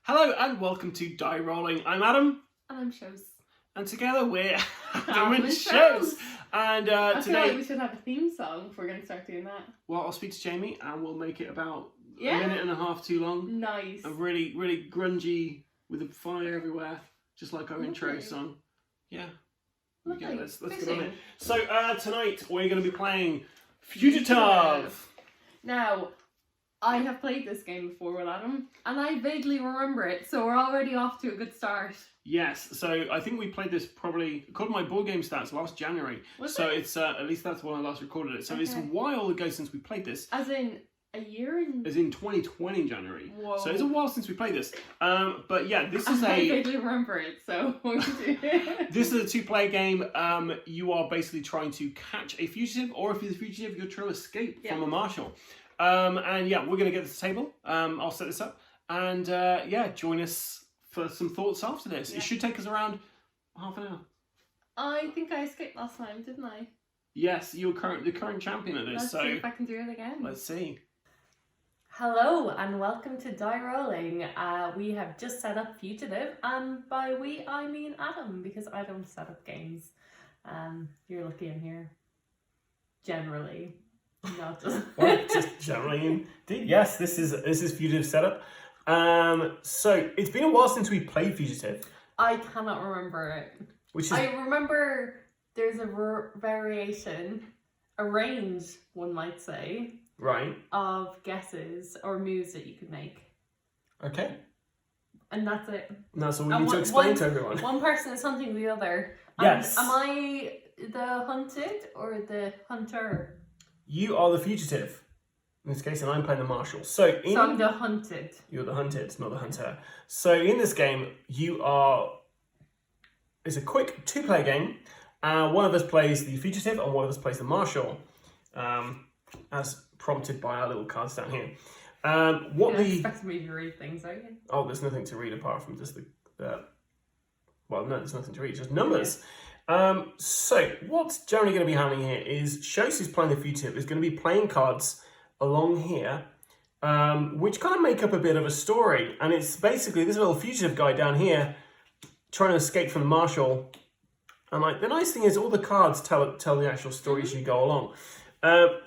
Hello and welcome to Die Rolling. I'm Adam. And I'm Seos. And together we're Adam doing and shows. And I feel today, like we should have a theme song if we're going to start doing that. well, I'll speak to Jamie and we'll make it about a Yeah. minute and a half too long. Nice. And really, really grungy with a fire everywhere, just like our intro song. Yeah. Lovely. Okay, let's get on it. So tonight we're going to be playing Fugitive. Now, I have played this game before with Adam, and I vaguely remember it, so we're already off to a good start. Yes, so I think we played this probably, according to my board game stats, last January. It's at least that's when I last recorded it. So it's a while ago since we played this. As in a year? As in 2020 January. Whoa. So it's a while since we played this. But yeah, this is I vaguely remember it, so this is a two-player game. You are basically trying to catch a fugitive, or if you're the fugitive, you're trying to escape from a marshal. And yeah, we're going to get to the table. I'll set this up. And yeah, join us for some thoughts after this. Yeah. It should take us around half an hour. I think I escaped last time, didn't I? Yes, you're the current champion at this. Let's see if I can do it again. Let's see. Hello and welcome to Die Rolling. We have just set up Fugitive, and by we I mean Adam, because I don't set up games. You're lucky I'm here. Generally. Not just well, just generally indeed. Yes, this is Fugitive setup. So it's been a while since we played Fugitive. I cannot remember it. I remember there's a variation, a range, one might say, right, of guesses or moves that you could make. Okay. And that's it. And that's all we need to explain to everyone. One person is hunting the other. Yes. Am I the hunted or the hunter? You are the fugitive, in this case, and I'm playing the marshal. So I'm the hunted. You're the hunted, not the hunter. So in this game, it's a quick two-player game. One of us plays the fugitive and one of us plays the marshal, as prompted by our little cards down here. You expect me to read things, are you? Oh, there's nothing to read apart from just well, no, there's nothing to read, just numbers. Yeah. So what's generally going to be happening here is Seos, who's playing the fugitive, is going to be playing cards along here, which kind of make up a bit of a story. And it's basically this little fugitive guy down here trying to escape from the marshal. And like the nice thing is all the cards tell the actual story as you go along.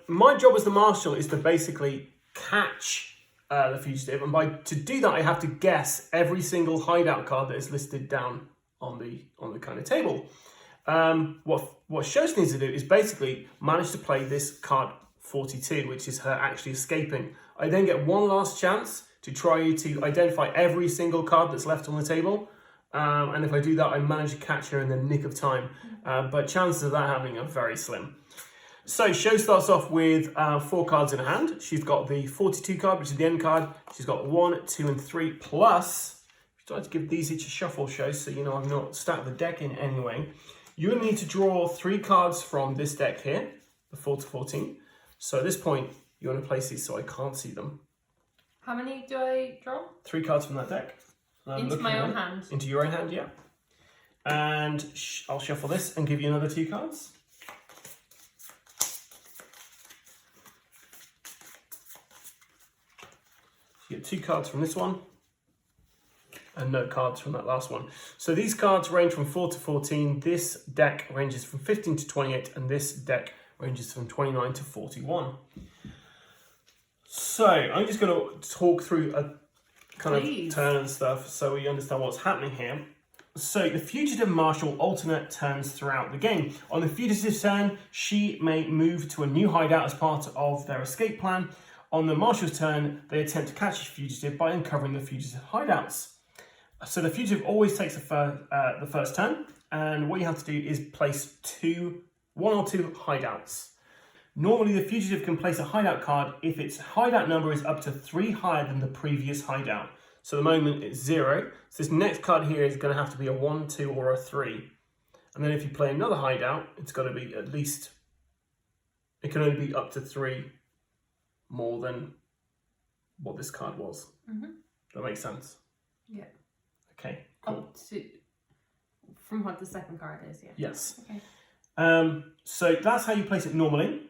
My job as the marshal is to basically catch the fugitive, and to do that I have to guess every single hideout card that is listed down on the kind of table. What Seos needs to do is basically manage to play this card 42, which is her actually escaping. I then get one last chance to try to identify every single card that's left on the table. And if I do that, I manage to catch her in the nick of time. But chances of that happening are very slim. So Seos starts off with 4 cards in her hand. She's got the 42 card, which is the end card. She's got 1, 2, and 3 plus. I've tried to give these each a shuffle, Seos, so you know I've not stacked the deck in any way. You're going to need to draw 3 cards from this deck here, the 4 to 14. So at this point, you want to place these so I can't see them. How many do I draw? 3 cards from that deck. Into my own hand? Into your own hand, yeah. And I'll shuffle this and give you another 2 cards. You get 2 cards from this one. And no cards from that last one. So these cards range from 4 to 14. This deck ranges from 15 to 28, and this deck ranges from 29 to 41. So I'm just going to talk through a kind of turn and stuff so we understand what's happening here. So the fugitive marshal alternate turns throughout the game. On the fugitive's turn, she may move to a new hideout as part of their escape plan. On the marshal's turn, they attempt to catch a fugitive by uncovering the fugitive hideouts. So the fugitive always takes the first turn, and what you have to do is place 1 or 2 hideouts. Normally the fugitive can place a hideout card if its hideout number is up to 3 higher than the previous hideout. So at the moment it's 0, so this next card here is going to have to be a 1, 2 or a 3. And then if you play another hideout, it's got to be at least, it can only be up to 3 more than what this card was. Mm-hmm. That makes sense? Yeah. Okay, cool. From what the second card is, yeah. Yes. Okay. So that's how you place it normally.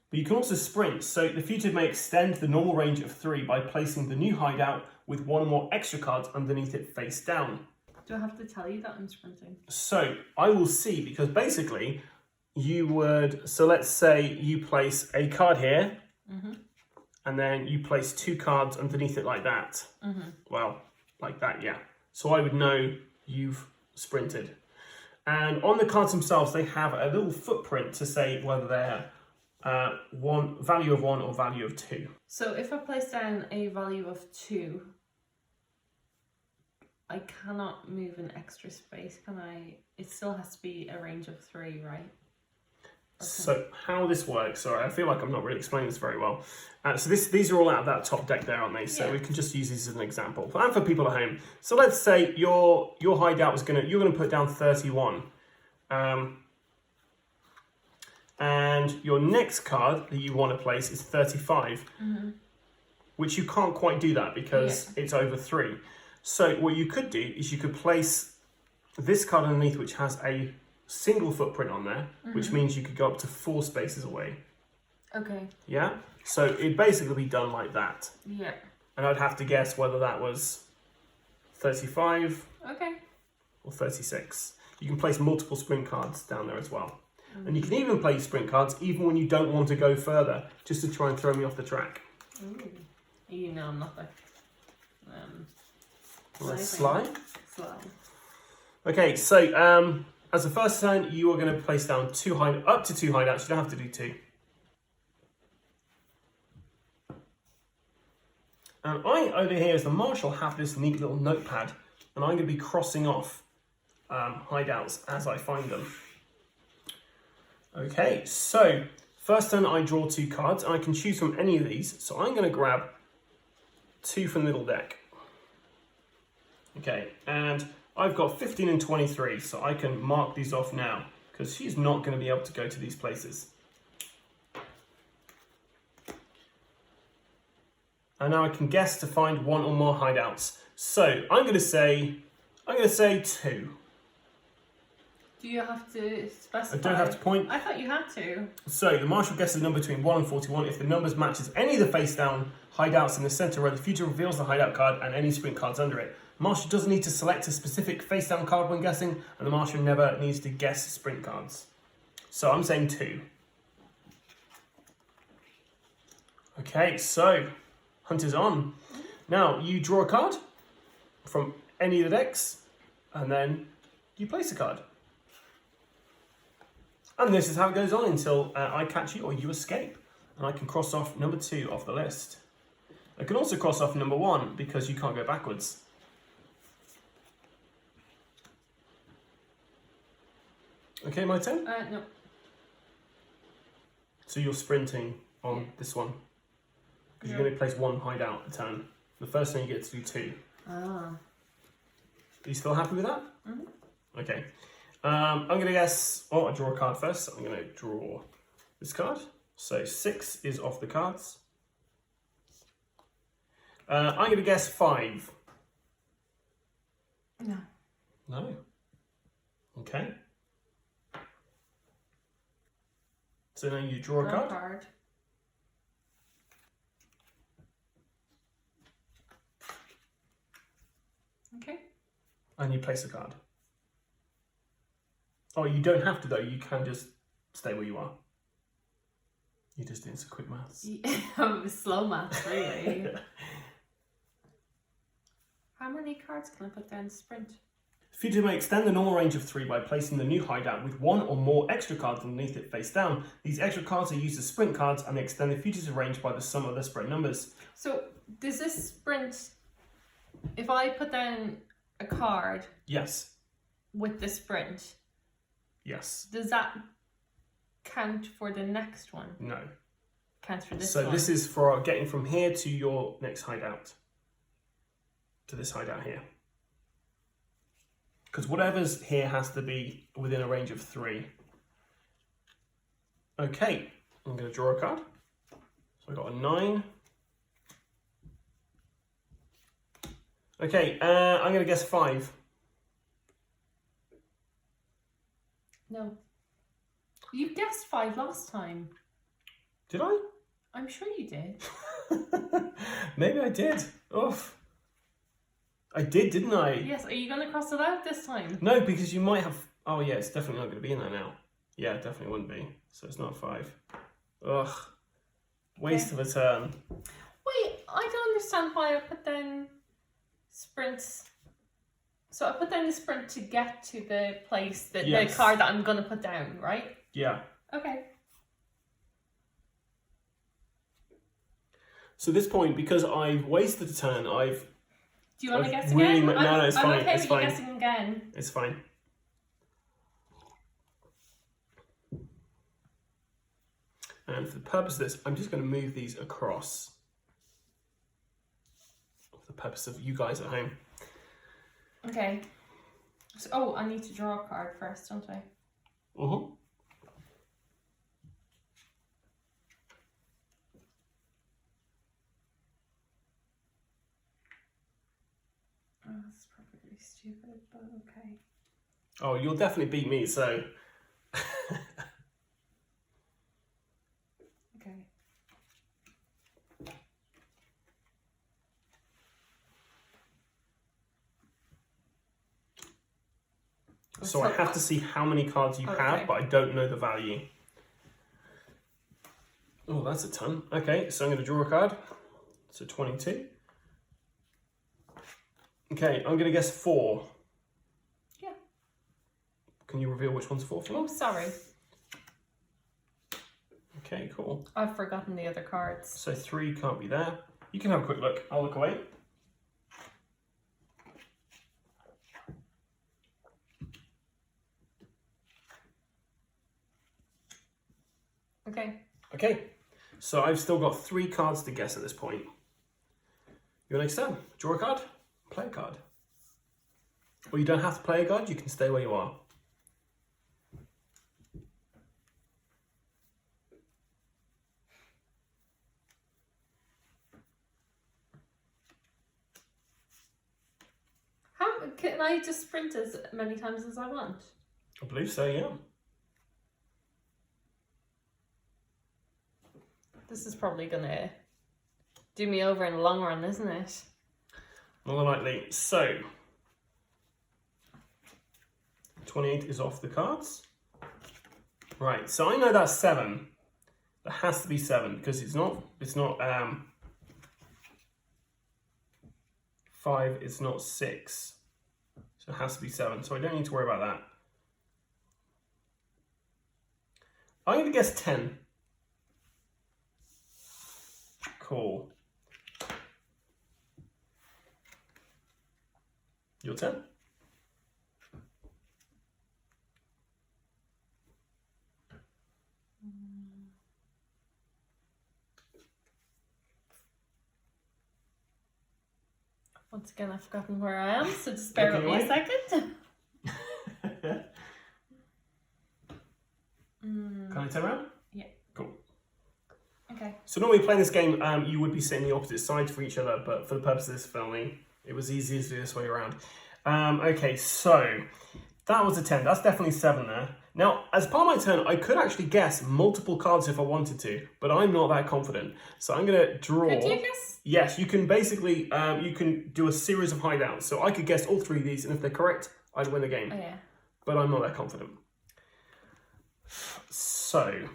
But you can also sprint, so the fugitive may extend the normal range of 3 by placing the new hideout with 1 or more extra cards underneath it face down. Do I have to tell you that I'm sprinting? So I will see, because basically you would, so let's say you place a card here, and then you place 2 cards underneath it like that. Well, like that, yeah. So I would know you've sprinted. And on the cards themselves, they have a little footprint to say whether they're value of 1 or value of 2. So if I place down a value of 2, I cannot move an extra space, can I? It still has to be a range of 3, right? Okay. So how this works, sorry, I feel like I'm not really explaining this very well. So these are all out of that top deck there, aren't they? So we can just use these as an example. And for people at home, so let's say your hideout was you're gonna put down 31. And your next card that you want to place is 35, which you can't quite do that because it's over 3. So what you could do is you could place this card underneath, which has a single footprint on there, which means you could go up to 4 spaces away. Okay. Yeah? So it'd basically be done like that. Yeah. And I'd have to guess whether that was 35 or 36. You can place multiple sprint cards down there as well. And you can even play sprint cards even when you don't want to go further, just to try and throw me off the track. Ooh. You know I'm not that. Slide. Slide. Okay, so as a first turn, you are going to place down up to 2 hideouts. You don't have to do 2. And I, over here as the marshal, have this neat little notepad, and I'm going to be crossing off hideouts as I find them. Okay, so first turn I draw 2 cards, and I can choose from any of these. So I'm going to grab 2 from the middle deck. Okay, and I've got 15 and 23, so I can mark these off now, because she's not going to be able to go to these places. And now I can guess to find 1 or more hideouts. So I'm going to say 2. Do you have to specify? I don't have to point. I thought you had to. So the marshal guesses a number between 1 and 41. If the numbers matches any of the face down hideouts in the center row, the fugitive reveals the hideout card and any sprint cards under it. Marshal doesn't need to select a specific face down card when guessing, and the marshal never needs to guess sprint cards. So I'm saying 2. Okay, so hunt is on. Now you draw a card from any of the decks, and then you place a card. And this is how it goes on until I catch you or you escape. And I can cross off number 2 off the list. I can also cross off number 1 because you can't go backwards. Okay, my turn? No. So you're sprinting on this one. Because you're going to place 1 hideout a turn. The first thing you get to do 2. Ah. Are you still happy with that? Mm-hmm. Okay. I'm going to guess... Oh, I draw a card first. So I'm going to draw this card. So 6 is off the cards. I'm going to guess 5. No. No? Okay. So now you draw a card. Okay. And you place a card. Oh, you don't have to though. You can just stay where you are. You're just doing some quick maths. Slow maths, really. How many cards can I put down to sprint? Fugitive may extend the normal range of 3 by placing the new hideout with 1 or more extra cards underneath it face down. These extra cards are used as sprint cards and they extend the fugitive range by the sum of their sprint numbers. So, does this sprint, if I put down a card Yes. with the sprint, Yes. does that count for the next one? No. Counts for this So one? this is for getting from here to your next hideout. To this hideout here. Because whatever's here has to be within a range of 3. Okay, I'm going to draw a card. So I got a 9. Okay, I'm going to guess 5. No. You guessed 5 last time. Did I? I'm sure you did. Maybe I did. Oof. I did, didn't I? Yes, are you going to cross it out this time? No, because you might have... Oh, yeah, it's definitely not going to be in there now. Yeah, it definitely wouldn't be. So it's not 5. Ugh. Waste of a turn. Wait, I don't understand why I put down sprints. So I put down the sprint to get to the place, the card that I'm going to put down, right? Yeah. Okay. So at this point, because I've wasted a turn, I've... Do you want to I've guess really again? no, it's I'm fine. okay It's with fine. you guessing again. It's fine. And for the purpose of this, I'm just going to move these across. For the purpose of you guys at home. Okay. So, I need to draw a card first, don't I? Mm-hmm. Oh, that's probably stupid, but okay. Oh, you'll definitely beat me, so... Okay. So I have to see how many cards you have, but I don't know the value. Oh, that's a ton. Okay, so I'm going to draw a card. So 22. Okay, I'm going to guess 4. Yeah. Can you reveal which one's 4 for me? Oh, sorry. Okay, cool. I've forgotten the other cards. So 3 can't be there. You can have a quick look. I'll look away. Okay. Okay, so I've still got 3 cards to guess at this point. Your next turn. Draw a card, play a card. Or you don't have to play a card, you can stay where you are. Can I just sprint as many times as I want? I believe so, yeah. This is probably gonna do me over in the long run, isn't it? More than likely. So, 28 is off the cards. Right, so I know that's 7. That has to be 7 because it's not 5, it's not 6. So it has to be 7. So I don't need to worry about that. I'm going to guess 10. Cool. Your turn. Once again, I've forgotten where I am, so just bear with me a second. Can I turn around? Yeah. Cool. Okay. So normally playing this game, you would be sitting the opposite sides for each other, but for the purpose of this filming, it was easier to do this way around. Okay, so that was a 10. That's definitely 7 there. Now, as part of my turn, I could actually guess multiple cards if I wanted to, but I'm not that confident. So I'm going to draw. Could you guess? Yes, you can basically, you can do a series of hideouts. So I could guess all 3 of these, and if they're correct, I'd win the game. Oh, yeah. But I'm not that confident. So,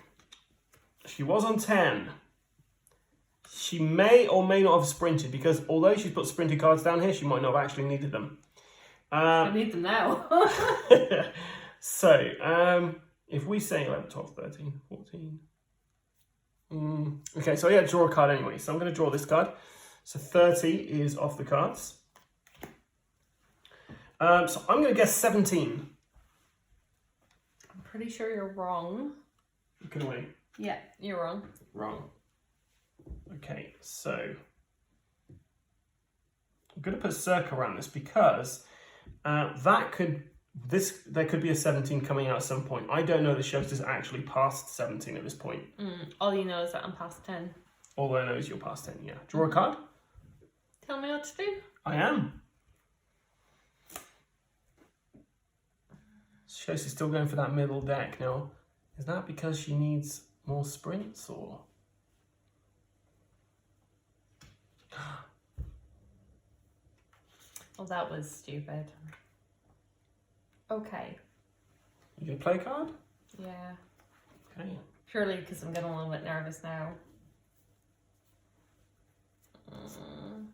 she was on 10. She may or may not have sprinted, because although she's put sprinted cards down here, she might not have actually needed them. I need them now. So, if we say 11, 12, 13, 14... okay, so yeah, draw a card anyway. So I'm going to draw this card. So 30 is off the cards. So I'm going to guess 17. I'm pretty sure you're wrong. You can wait. Yeah, you're wrong. Wrong. Okay, so I'm going to put circa around this because there could be a 17 coming out at some point. I don't know the Seos is actually past 17 at this point. All you know is that I'm past 10. All I know is you're past 10, yeah. Draw a card. Tell me what to do. I am. Seos is still going for that middle deck. Now, is that because she needs more sprints or? Oh, that was stupid. Okay. You gonna play a card? Yeah. Okay. Purely because I'm getting a little bit nervous now. Mm.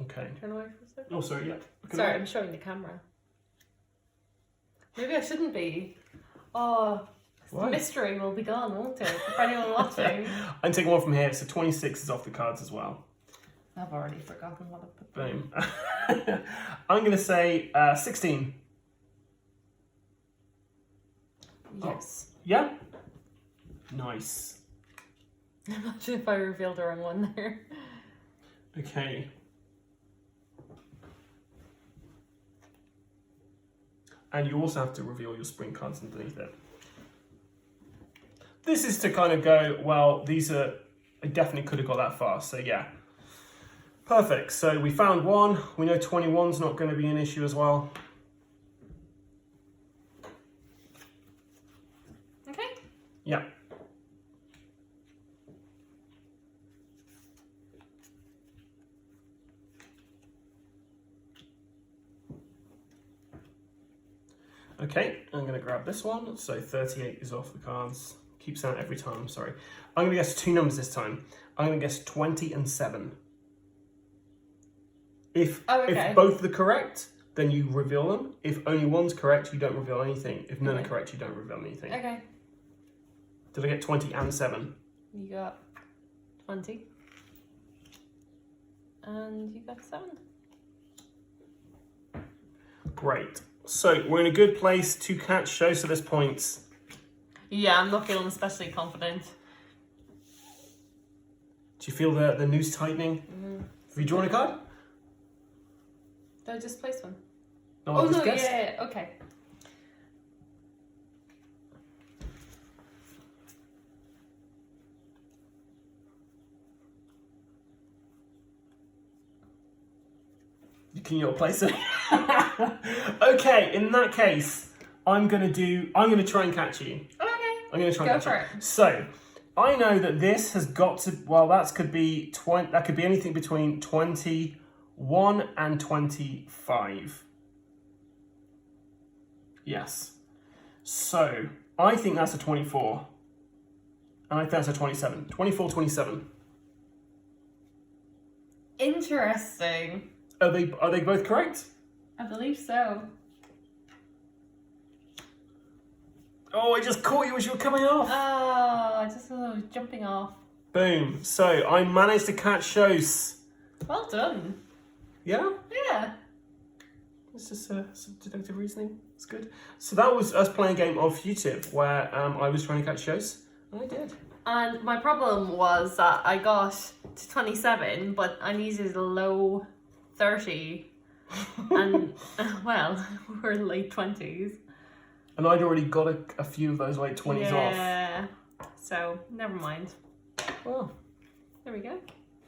Okay. Turn away for a second. Oh, sorry, yeah. Okay. Sorry, I'm showing the camera. Maybe I shouldn't be. Oh, Why? the mystery will be gone, won't it? For anyone watching. I'm taking one from here, so 26 is off the cards as well. I've already forgotten what I put there. Boom. I'm going to say 16. Yes. Yeah? Nice. Imagine if I revealed the wrong one there. Okay. And you also have to reveal your spring cards underneath it. This is to kind of go, well, these are, I definitely could have got that far, so yeah. Perfect, so we found one. We know 21's not going to be an issue as well. Okay. Yeah. Okay, I'm going to grab this one. So 38 is off the cards. Keeps out every time, I'm sorry. I'm going to guess two numbers this time. I'm going to guess 20 and 7. If both are correct, then you reveal them. If only one's correct, you don't reveal anything. If none are correct, you don't reveal anything. Okay. Did I get 20 and 7? You got 20. And you got 7. Great. So we're in a good place to catch shows at this point. Yeah, I'm not feeling especially confident. Do you feel the noose tightening? Mm-hmm. Have you drawn a card? Did I just place one? No, I just no, guessed. yeah, okay. Can you not place it? Okay, in that case, I'm gonna try and catch you. Okay. I'm gonna try and Go catch for you. it. So, I know that this has got to, well, that could be anything between 21 and 25. Yes. So, I think that's a 24. And I think that's a 27. 24, 27. Interesting. Are they both correct? I believe so. Oh, I just caught you as you were coming off. Oh, I just was jumping off. Boom. So, I managed to catch shows. Well done. Yeah? Yeah. It's just some deductive reasoning. It's good. So that was us playing a game of Fugitive where I was trying to catch shows. And I did. And my problem was that I got to 27, but I needed a low 30. And, well, we're late 20s. And I'd already got a few of those late 20s off. Yeah. So, never mind. Well. There we go.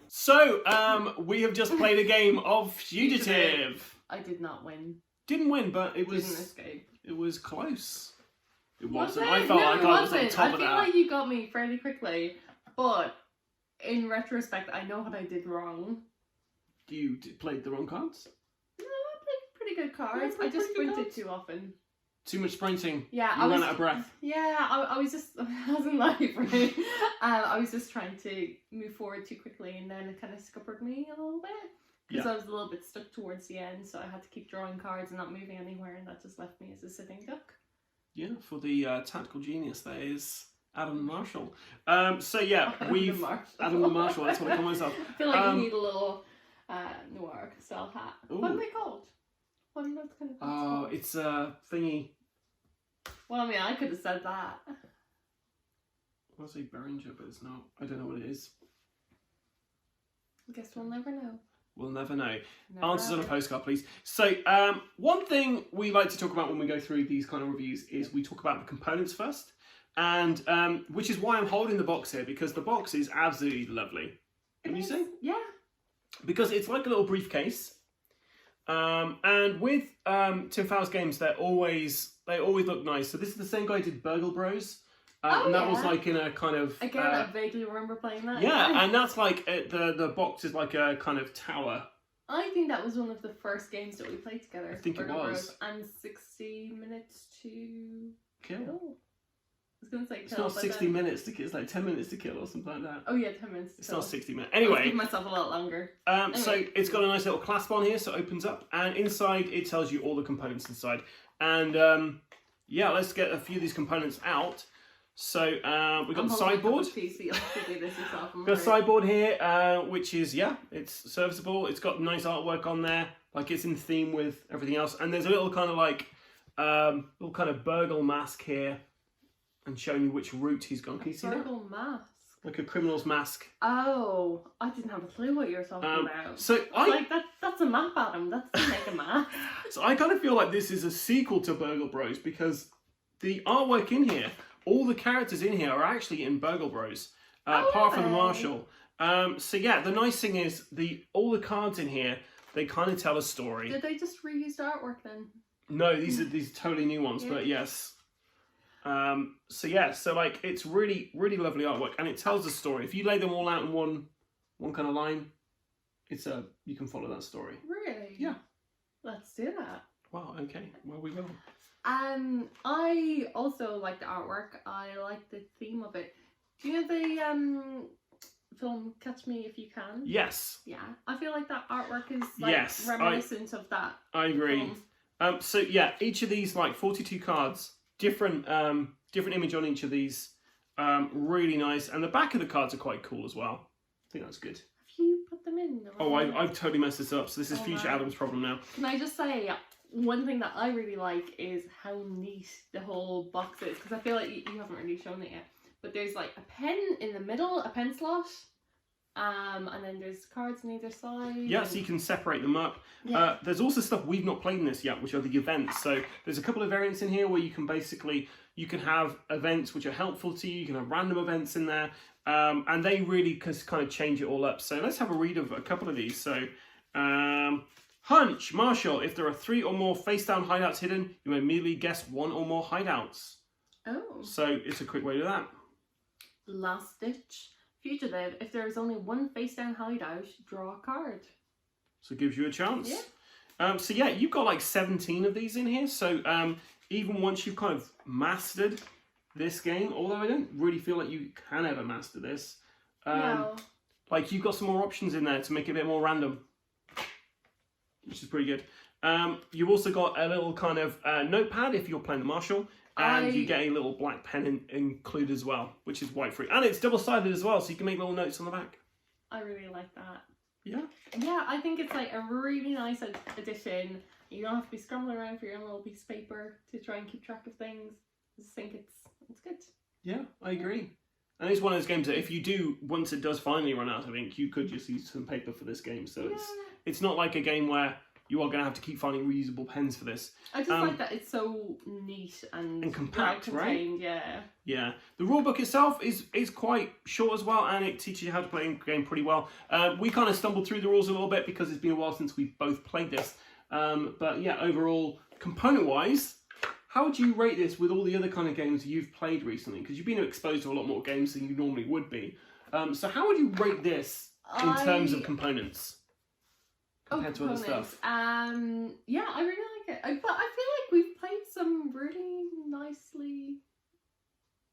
So, we have just played a game of Fugitive. I did not win. Didn't win, but it Didn't was escape. it was close. It Was wasn't. it? I felt No, like it I was on wasn't. top I of feel that. like you got me fairly quickly, but in retrospect, I know what I did wrong. You played the wrong cards? No, I played pretty good cards. Yeah, I just pretty good sprinted cards. too often. Too much sprinting. Yeah, You ran out of breath. Yeah, I was just, I wasn't live, right? I was just trying to move forward too quickly, and then it kind of scuppered me a little bit. Because Yeah. I was a little bit stuck towards the end, so I had to keep drawing cards and not moving anywhere, and that just left me as a sitting duck. Yeah, for the tactical genius, that is Adam Marshall. So yeah, we've Adam the Marshall. That's what I call myself. I feel like you need a little noir style hat. Ooh. What are they called? What are those kind of hats Oh, called? it's a thingy. Well, I mean, I could have said that. I was say Behringer, but it's not. I don't know what it is. I guess we'll never know. We'll never know. Never Answers on a ever. postcard, please. So, one thing we like to talk about when we go through these kind of reviews is we talk about the components first, and which is why I'm holding the box here, because the box is absolutely lovely. Can you see? Yeah. Because it's like a little briefcase. And with Fowers Games, they always look nice. So this is the same guy who did Burgle Bros. And that was like in a kind of... Again, I vaguely remember playing that. Yeah, and that's like, the box is like a kind of tower. I think that was one of the first games that we played together. I think it was. And 60 minutes to Kill. I was going to say kill. It's not 60 minutes to kill, it's like 10 minutes to kill or something like that. Oh yeah, 10 minutes to It's kill. not 60 minutes. I was Anyway. giving myself a lot longer. So it's got a nice little clasp on here, so it opens up. And inside, it tells you all the components inside. And yeah, let's get a few of these components out. So we've got the sideboard. We've got a sideboard here, which is, it's serviceable. It's got nice artwork on there, like it's in theme with everything else. And there's a little kind of like, little kind of burgle mask here, and showing you which route he's gone. Can you see that? Burgle mask? Like a criminal's mask. Oh, I didn't have a clue what you were talking about. So that's a map, Adam. That's like a map. So I kind of feel like this is a sequel to Burgle Bros, because the artwork in here, all the characters in here are actually in Burgle Bros, apart from the Marshal. So yeah, the nice thing is all the cards in here, they kind of tell a story. Did they just reuse the artwork then? No, these are totally new ones, but yes. So like it's really, really lovely artwork, and it tells a story. If you lay them all out in one kind of line, you can follow that story. Really? Yeah. Let's do that. Wow. Okay. Well, we will. I also like the artwork. I like the theme of it. Do you know the film Catch Me If You Can? Yes. Yeah. I feel like that artwork is like reminiscent of that. I agree. Film. So yeah, each of these like 42 cards, different image on each of these. Really nice, and the back of the cards are quite cool as well. I think that's good. Have you put them in? Oh, I've totally messed this up. So this is future Adam's problem now. Can I just say, one thing that I really like is how neat the whole box is, because I feel like you haven't really shown it yet. But there's like a pen in the middle, a pen slot, and then there's cards on either side. Yeah, so you can separate them up. Yeah. There's also stuff we've not played in this yet, which are the events. So there's a couple of variants in here where you can have events which are helpful to you. You can have random events in there, and they really kind of change it all up. So let's have a read of a couple of these. So. Hunch, Marshall, if there are 3 or more face-down hideouts hidden, you may immediately guess 1 or more hideouts. Oh. So it's a quick way to that. Last Ditch, Fugitive, if there is only 1 face-down hideout, draw a card. So it gives you a chance. Yeah. So yeah, you've got like 17 of these in here. So even once you've kind of mastered this game, although I don't really feel like you can ever master this, No. like you've got some more options in there to make it a bit more random, which is pretty good. You've also got a little kind of notepad if you're playing the Marshal, and you get a little black pen included as well, which is white free. And it's double-sided as well, so you can make little notes on the back. I really like that. Yeah? Yeah, I think it's like a really nice addition. You don't have to be scrambling around for your own little piece of paper to try and keep track of things. I just think it's good. Yeah, I agree. And it's one of those games that if you do, once it does finally run out of ink, you could just use some paper for this game. So it's not like a game where you are going to have to keep finding reusable pens for this. I just like that it's so neat and compact, right? Yeah. Yeah. The rulebook itself is quite short as well, and it teaches you how to play the game pretty well. We kind of stumbled through the rules a little bit because it's been a while since we've both played this. But yeah, overall, component-wise, how would you rate this with all the other kind of games you've played recently? Because you've been exposed to a lot more games than you normally would be. So how would you rate this in terms of components? Compared to other stuff. Yeah, I really like it. But I feel like we've played some really nicely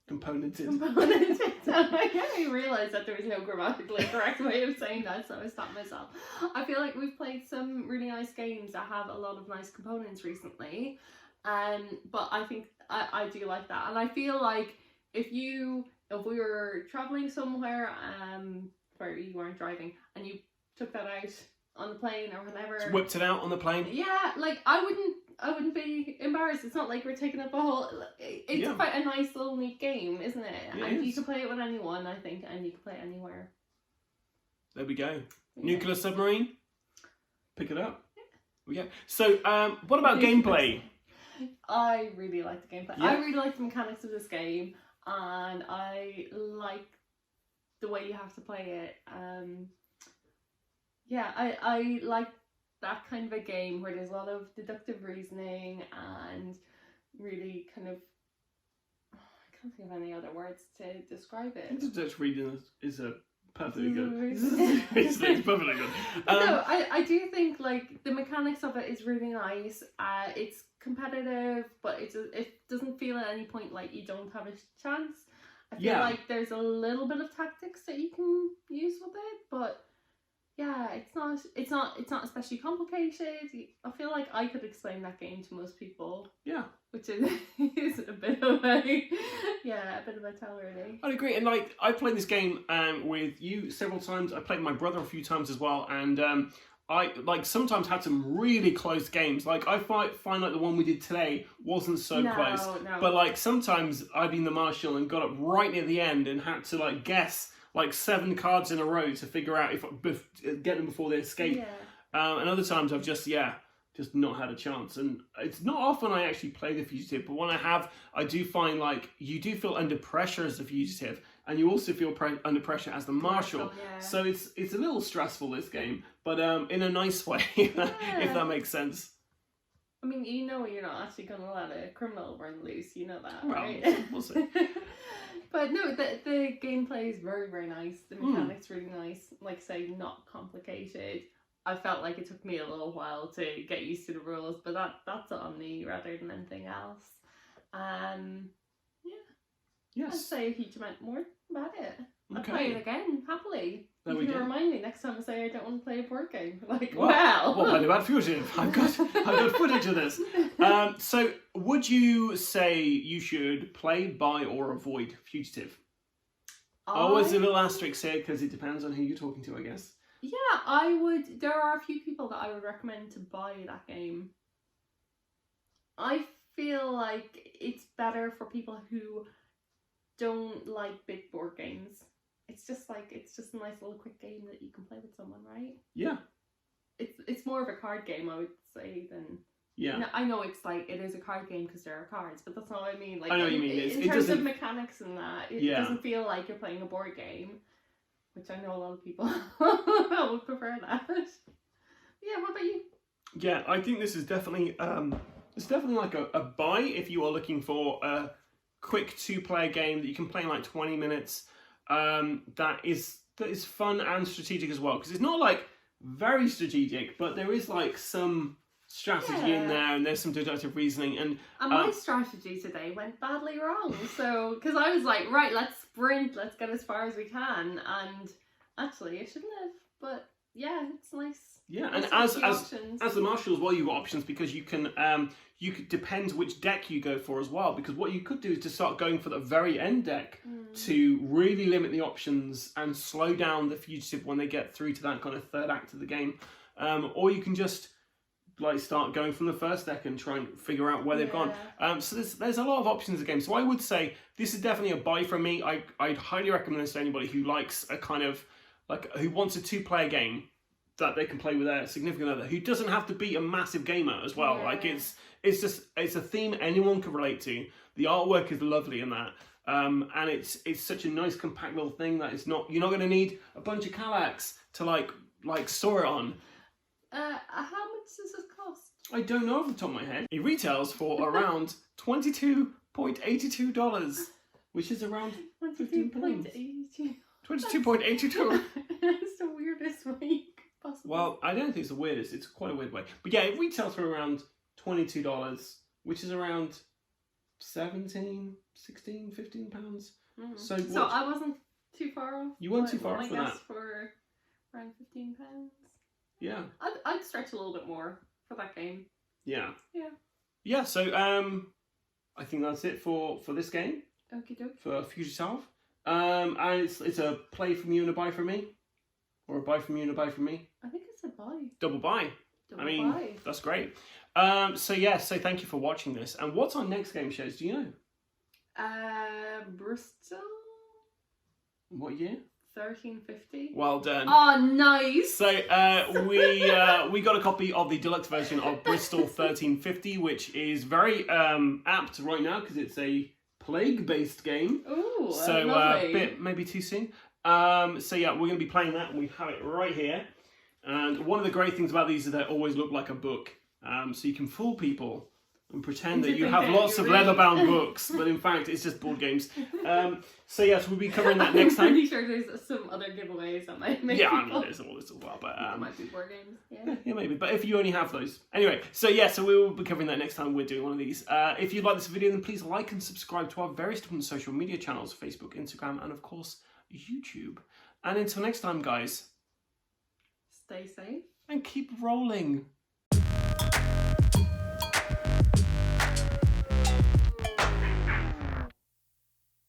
componented. I didn't realise that there was no grammatically correct way of saying that, so I stopped myself. I feel like we've played some really nice games that have a lot of nice components recently. But I think I do like that. And I feel like if we were travelling somewhere where you weren't driving and you took that out on the plane or whatever, just whipped it out on the plane. Yeah, like I wouldn't be embarrassed. It's not like we're taking up a whole. It's quite a nice little neat game, isn't it? Yeah, and you can play it with anyone, I think, and you can play it anywhere. There we go. Yeah. Nuclear submarine. Pick it up. Yeah. So, what about gameplay? I really like the gameplay. Yeah. I really like the mechanics of this game, and I like the way you have to play it. Yeah, I like that kind of a game where there's a lot of deductive reasoning and really kind of, I can't think of any other words to describe it. Deductive reading is a perfectly good. It's it's perfectly good. No, I do think like the mechanics of it is really nice. It's competitive, but it doesn't feel at any point like you don't have a chance. I feel like there's a little bit of tactics that you can use with it, but yeah, it's not especially complicated. I feel like I could explain that game to most people. Yeah. Which is a bit of a tell really. I'd agree, and like I played this game with you several times. I played with my brother a few times as well, and I like sometimes had some really close games. Like I find like the one we did today wasn't so close, but like sometimes I'd been the marshal and got up right near the end and had to like guess like 7 cards in a row to figure out if get them before they escape. Yeah. And other times I've just not had a chance. And it's not often I actually play the Fugitive, but when I have, I do find like you do feel under pressure as the Fugitive, and you also feel under pressure as the Marshal. Yeah. So it's a little stressful, this game, but in a nice way, if that makes sense. I mean, you know you're not actually going to let a criminal run loose, you know that, well, right? We'll see. But no, the gameplay is very, very nice. The mechanics really nice. Like say, not complicated. I felt like it took me a little while to get used to the rules, but that's on me rather than anything else. Yes. I'd say a huge amount more about it. I'll Okay. play it again, happily. There you we can go. remind me next time I say I don't want to play a board game. Like, What about Fugitive? I've got footage of this. So would you say you should play, buy, or avoid Fugitive? Always a little asterisk here because it depends on who you're talking to, I guess. Yeah, I would. There are a few people that I would recommend to buy that game. I feel like it's better for people who don't like big board games. It's just a nice little quick game that you can play with someone, right? Yeah. It's more of a card game, I would say, than... Yeah. No, I know it's like, it is a card game because there are cards, but that's not what I mean. Like, I know what you mean. In terms of mechanics and that, it doesn't feel like you're playing a board game, which I know a lot of people would prefer that. Yeah, what about you? Yeah, I think this is definitely like a buy if you are looking for a quick 2-player game that you can play in like 20 minutes. That is fun and strategic as well, because it's not like very strategic, but there is like some strategy in there, and there's some deductive reasoning, and my strategy today went badly wrong. So because I was like, right, let's sprint, let's get as far as we can, and actually I shouldn't have, but yeah, it's nice. Yeah, and as the Marshal as well, you've got options because you can depend which deck you go for as well, because what you could do is to start going for the very end deck to really limit the options and slow down the Fugitive when they get through to that kind of third act of the game, or you can just like start going from the first deck and try and figure out where they've gone. So there's a lot of options in the game. So I would say this is definitely a buy from me. I'd highly recommend this to anybody who likes a kind of like who wants a 2-player game that they can play with their significant other, who doesn't have to be a massive gamer as well. Like it's a theme anyone can relate to. The artwork is lovely in that. And it's such a nice compact little thing that you're not going to need a bunch of Kallax to like store it on. How much does this cost? I don't know off the top of my head. It retails for around $22.82, which is around £15. $22.82. It's the weirdest way possible. Well, I don't think it's the weirdest. It's quite a weird way. But yeah, it retails for around $22, which is around £17, £16, £15. So I wasn't too far off. You weren't too far off for that. For around £15. Yeah. I'd stretch a little bit more for that game. Yeah. Yeah. Yeah, so I think that's it for this game. Okie dokie. For Fugitive. And it's a play from you and a buy from me. Or a buy from you and a buy from me. I think it's a buy. Double buy. Buy. That's great. So thank you for watching this. And what's our next game shows? Do you know? Bristol. What year? 1350. Well done. Oh, nice. So we got a copy of the deluxe version of Bristol 1350, which is very apt right now because it's a plague-based game. Ooh, so lovely. Bit maybe too soon. We're going to be playing that, and we have it right here. And one of the great things about these is they always look like a book. So you can fool people and pretend that you have lots of leather-bound books, but in fact it's just board games. So yes, we'll be covering that next time. I'm pretty sure there's some other giveaways that might make Yeah, I people... mean, there's all this as well, but It might be board games, yeah. yeah, maybe. But if you only have those, anyway. So yeah, so we will be covering that next time we're doing one of these. If you like this video, then please like and subscribe to our various different social media channels: Facebook, Instagram, and of course YouTube. And until next time, guys. Stay safe. And keep rolling.